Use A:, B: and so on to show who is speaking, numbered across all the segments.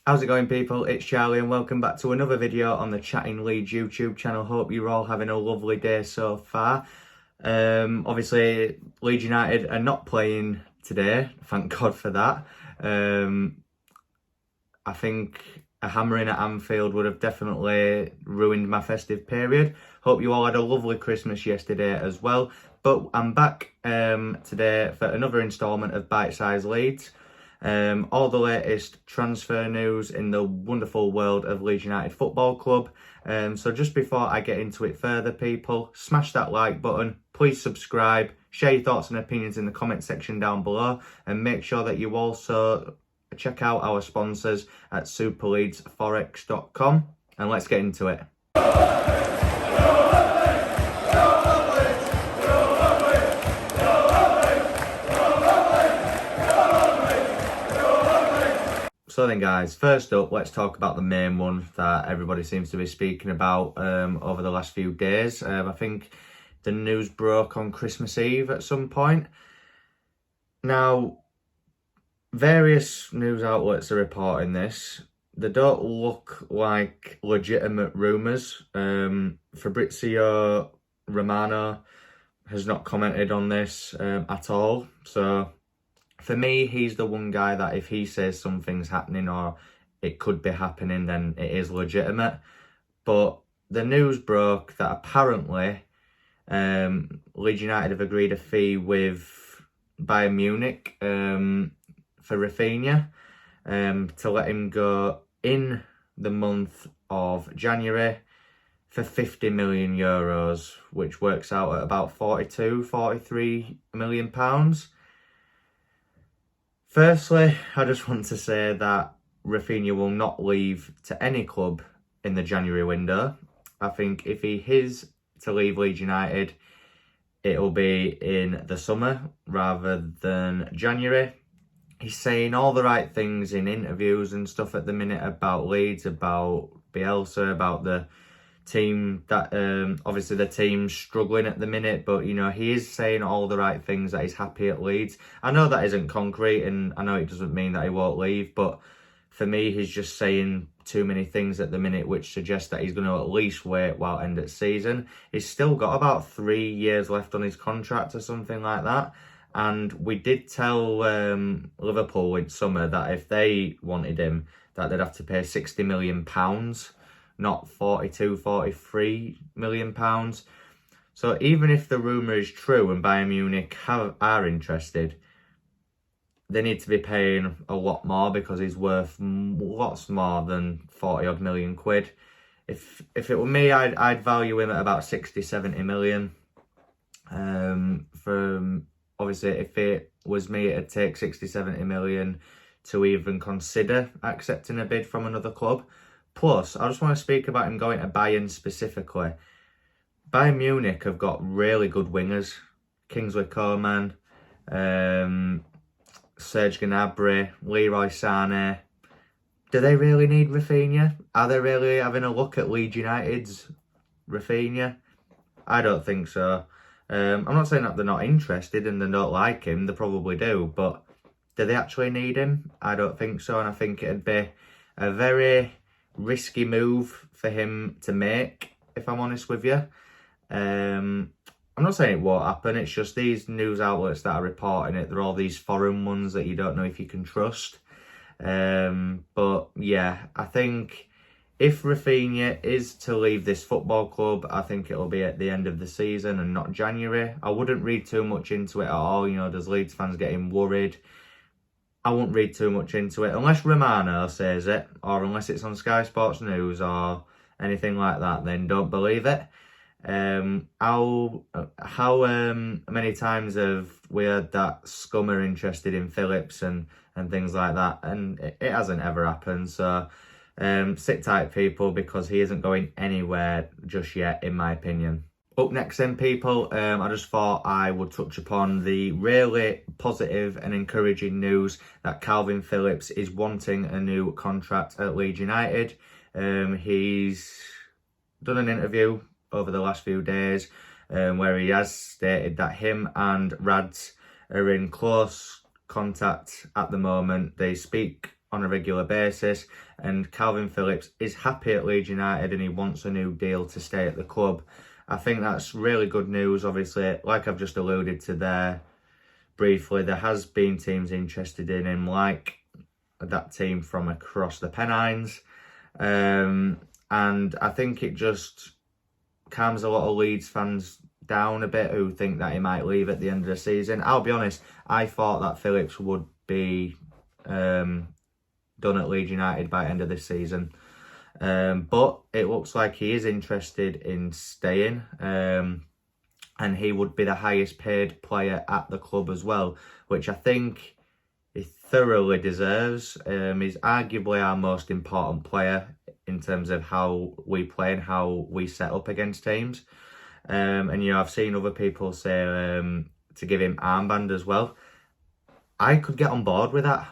A: How's it going, people? It's Charlie and welcome back to another video on the Chatting Leeds YouTube channel. Hope you're all having a lovely day so far. Obviously, Leeds United are not playing today. Thank God for that. I think a hammering at Anfield would have definitely ruined my festive period. Hope you all had a lovely Christmas yesterday as well. But I'm back today for another instalment of BITESIZE Leeds. All the latest transfer news in the wonderful world of Leeds United Football Club. So just before I get into it further, people, smash that like button, please subscribe, share your thoughts and opinions in the comment section down below, and make sure that you also check out our sponsors at superleadsforex.com, and let's get into it. So then guys, first up, let's talk about the main one that everybody seems to be speaking about over the last few days. I think the news broke on Christmas Eve at some point. Now, various news outlets are reporting this. They don't look like legitimate rumours. Fabrizio Romano has not commented on this at all. So for me, he's the one guy that if he says something's happening or it could be happening, then it is legitimate. But the news broke that apparently Leeds United have agreed a fee with Bayern Munich for Raphinha to let him go in the month of January for 50 million euros, which works out at about 43 million pounds. Firstly, I just want to say that Raphinha will not leave to any club in the January window. I think if he is to leave Leeds United, it'll be in the summer rather than January. He's saying all the right things in interviews and stuff at the minute about Leeds, about Bielsa, about the team that obviously the team's struggling at the minute, but you know, he is saying all the right things, that he's happy at Leeds. I know that isn't concrete and I know it doesn't mean that he won't leave, but for me, he's just saying too many things at the minute which suggest that he's going to at least wait while end of season. He's still got about 3 years left on his contract or something like that. And we did tell Liverpool in summer that if they wanted him, that they'd have to pay £60 million, not 43 million pounds. So even if the rumour is true and Bayern Munich are interested, they need to be paying a lot more because he's worth lots more than 40 odd million quid. If it were me, I'd value him at about 60-70 million. Obviously, if it was me, it'd take 60-70 million to even consider accepting a bid from another club. Plus, I just want to speak about him going to Bayern specifically. Bayern Munich have got really good wingers. Kingsley Coman, Serge Gnabry, Leroy Sané. Do they really need Raphinha? Are they really having a look at Leeds United's Raphinha? I don't think so. I'm not saying that they're not interested and they don't like him. They probably do. But do they actually need him? I don't think so. And I think it'd be a very risky move for him to make, if I'm honest with you. I'm not saying it won't happen. It's just these news outlets that are reporting it, they're all these foreign ones that you don't know if you can trust. But yeah, I think if Raphinha is to leave this football club, I think it'll be at the end of the season and not January. I wouldn't read too much into it at all. You know, does Leeds fans getting worried? I won't read too much into it unless Romano says it, or unless it's on Sky Sports News or anything like that. Then don't believe it. How many times have we heard that Scum are interested in Phillips and things like that, and it hasn't ever happened. So sit tight, people, because he isn't going anywhere just yet, in my opinion. Up next then, people, I just thought I would touch upon the really positive and encouraging news that Kalvin Phillips is wanting a new contract at Leeds United. He's done an interview over the last few days where he has stated that him and Rads are in close contact at the moment. They speak on a regular basis, and Kalvin Phillips is happy at Leeds United and he wants a new deal to stay at the club. I think that's really good news. Obviously, like I've just alluded to there briefly, there has been teams interested in him, like that team from across the Pennines, and I think it just calms a lot of Leeds fans down a bit who think that he might leave at the end of the season. I'll be honest, I thought that Phillips would be done at Leeds United by the end of this season, but it looks like he is interested in staying, and he would be the highest paid player at the club as well, which I think he thoroughly deserves. He's arguably our most important player in terms of how we play and how we set up against teams. And, you know, I've seen other people say to give him armband as well. I could get on board with that.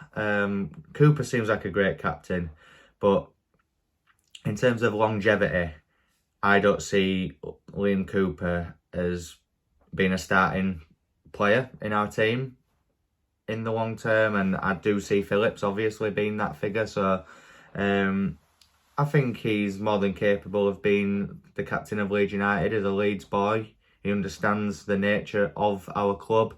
A: Cooper seems like a great captain, but in terms of longevity, I don't see Liam Cooper as being a starting player in our team in the long term, and I do see Phillips obviously being that figure. So I think he's more than capable of being the captain of Leeds United. As a Leeds boy, he understands the nature of our club,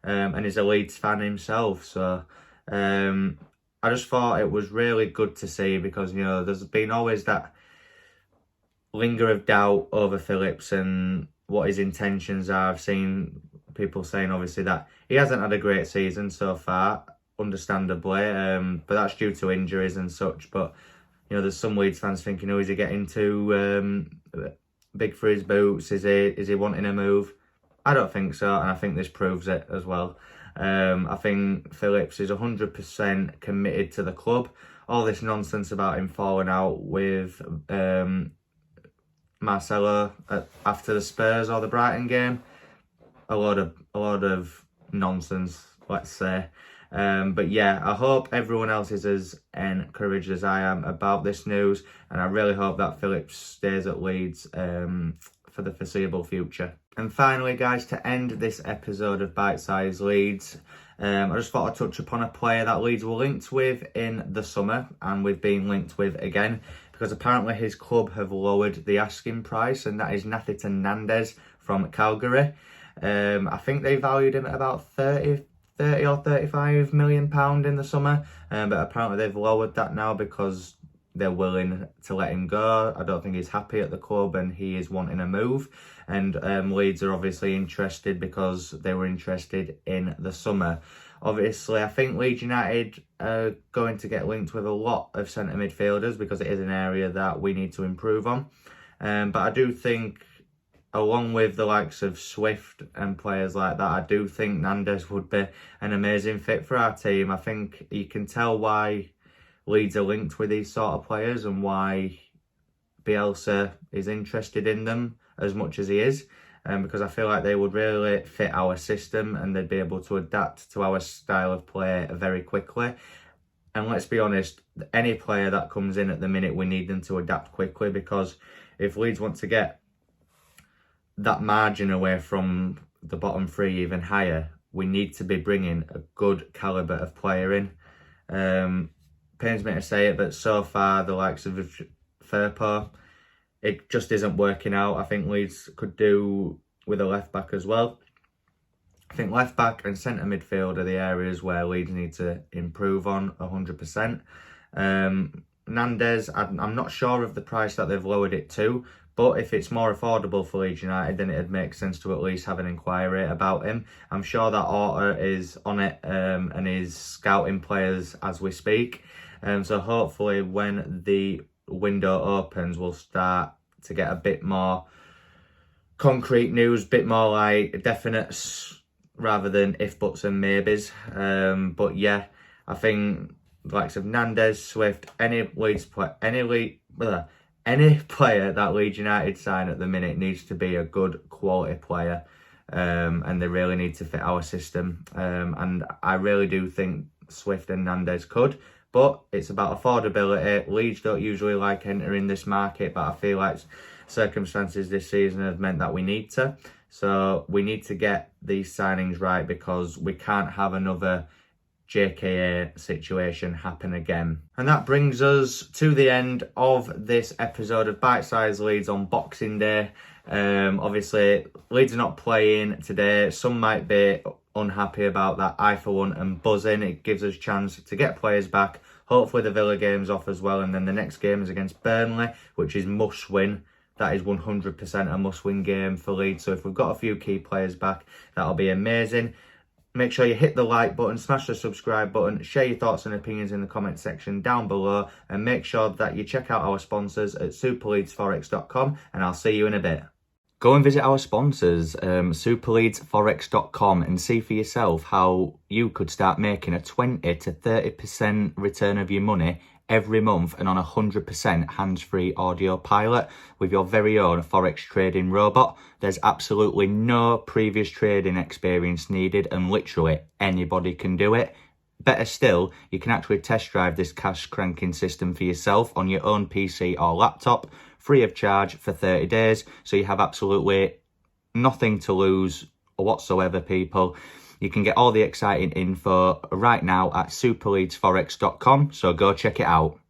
A: and is a Leeds fan himself. So I just thought it was really good to see, because, you know, there's been always that linger of doubt over Phillips and what his intentions are. I've seen people saying obviously that he hasn't had a great season so far, understandably, but that's due to injuries and such. But, you know, there's some Leeds fans thinking, oh, is he getting too big for his boots? Is he wanting a move? I don't think so, and I think this proves it as well. I think Phillips is 100% committed to the club. All this nonsense about him falling out with Marcelo after the Spurs or the Brighton game, a lot of nonsense, let's say. But yeah, I hope everyone else is as encouraged as I am about this news, and I really hope that Phillips stays at Leeds for the foreseeable future. And finally, guys, to end this episode of Bite-Size Leeds, I just thought I'd touch upon a player that Leeds were linked with in the summer, and we've been linked with again, because apparently his club have lowered the asking price, and that is Nandez from Calgary. I think they valued him at about 30 or 35 million pound in the summer, but apparently they've lowered that now because they're willing to let him go. I don't think he's happy at the club and he is wanting a move, and Leeds are obviously interested because they were interested in the summer. Obviously, I think Leeds United are going to get linked with a lot of centre midfielders because it is an area that we need to improve on, but I do think, along with the likes of Swift and players like that, I do think Nandez would be an amazing fit for our team. I think you can tell why Leeds are linked with these sort of players and why Bielsa is interested in them as much as he is, because I feel like they would really fit our system and they'd be able to adapt to our style of play very quickly. And let's be honest, any player that comes in at the minute, we need them to adapt quickly, because if Leeds want to get that margin away from the bottom three even higher, we need to be bringing a good calibre of player in. Pains me to say it, but so far the likes of Firpo, it just isn't working out. I think Leeds could do with a left back as well. I think left back and centre midfield are the areas where Leeds need to improve on 100%. Nandez, I'm not sure of the price that they've lowered it to, but if it's more affordable for Leeds United, then it'd make sense to at least have an inquiry about him. I'm sure that Orta is on it and is scouting players as we speak. So hopefully when the window opens, we'll start to get a bit more concrete news, bit more like definites rather than if, buts and maybes. But yeah, I think the likes of Nandez, Swift, any player that Leeds United sign at the minute needs to be a good quality player, and they really need to fit our system. And I really do think Swift and Nandez could, but it's about affordability. Leeds don't usually like entering this market, but I feel like circumstances this season have meant that we need to. So we need to get these signings right, because we can't have another JKA situation happen again. And that brings us to the end of this episode of Bite-Size Leeds on Boxing Day. Obviously, Leeds are not playing today. Some might be unhappy about that. I, for one, am buzzing. It gives us a chance to get players back. Hopefully the Villa game's off as well. And then the next game is against Burnley, which is must-win. That is 100% a must-win game for Leeds. So if we've got a few key players back, that'll be amazing. Make sure you hit the like button, smash the subscribe button, share your thoughts and opinions in the comment section down below, and make sure that you check out our sponsors at superleadsforex.com, and I'll see you in a bit. Go and visit our sponsors, superleadsforex.com, and see for yourself how you could start making a 20 to 30% return of your money every month and on a 100% hands-free audio pilot with your very own Forex trading robot. There's absolutely no previous trading experience needed, and literally anybody can do it. Better still, you can actually test drive this cash cranking system for yourself on your own PC or laptop, free of charge for 30 days, so you have absolutely nothing to lose whatsoever, people. You can get all the exciting info right now at superleadsforex.com, so go check it out.